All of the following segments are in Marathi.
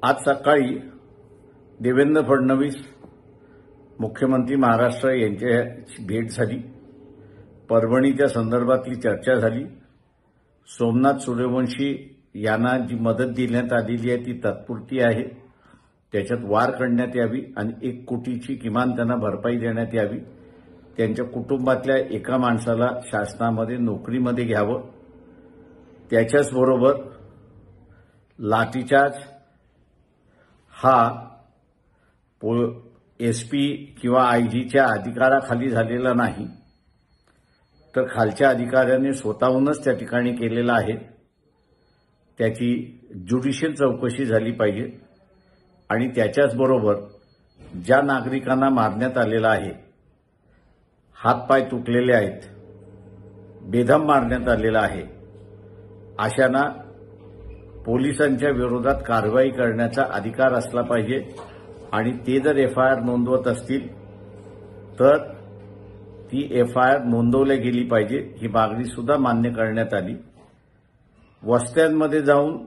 आज सकाळी देवेंद्र फडणवीस मुख्यमंत्री महाराष्ट्र यांच्याशी भेट झाली। परभणीच्या संदर्भातली चर्चा झाली। सोमनाथ सूर्यवंशी यांना जी मदत देण्यात आलेली आहे ती तात्पुरती आहे, त्याच्यात वाढ करण्यात यावी आणि 1 कोटीची किमान त्यांना भरपाई देण्यात यावी। त्यांच्या कुटुंबातल्या एका माणसाला शासनामध्ये नोकरीमध्ये घ्यावं। त्याच्याचबरोबर लाठीचार्ज हा एसपी किंवा आयजीच्या अधिकाराखाली झालेला नाही, तर खालच्या अधिकाऱ्यांनी स्वतःहूनच त्या ठिकाणी केलेला आहे। त्याची ज्युडिशियल चौकशी झाली पाहिजे आणि त्याच्याचबरोबर ज्या नागरिकांना मारण्यात आलेला आहे, हातपाय तुटलेले आहेत, बेदम मारण्यात आलेला आहे, अशांना पोलिसांच्या विरोधात कारवाई करण्याचा अधिकार असला पाहिजे आणि ते जर एफआयआर नोंदवत असतील तर ती एफआयआर नोंदवली गेली पाहिजे, ही मागणी सुद्धा मान्य करण्यात आली। वस्त्यांमध्ये जाऊन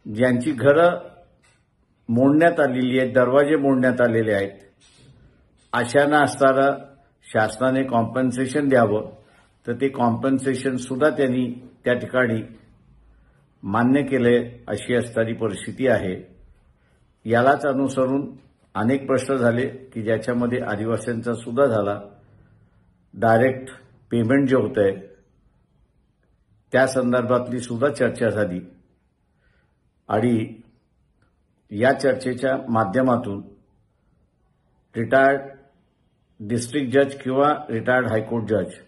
ज्यांची घरं मोडण्यात आलेली आहेत, दरवाजे मोडण्यात आलेले आहेत, अशांना असताना शासनाने कॉम्पन्सेशन द्यावं, तर ते कॉम्पन्सेशन सुद्धा त्यांनी त्या ठिकाणी मान्य केले अशी असणारी परिस्थिती आहे। यालाच अनुसरून अनेक प्रश्न झाले की ज्याच्यामध्ये आदिवासींचा सुद्धा झाला। डायरेक्ट पेमेंट जे होतंय त्या संदर्भातली सुद्धा चर्चा झाली आणि या चर्चेच्या माध्यमातून रिटायर्ड डिस्ट्रिक्ट जज किंवा रिटायर्ड हायकोर्ट जज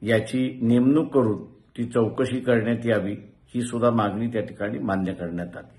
याची नेमणूक करून ती चौकशी करण्यात यावी, ही सुद्धा मागणी त्या ठिकाणी मान्य करण्यात आली।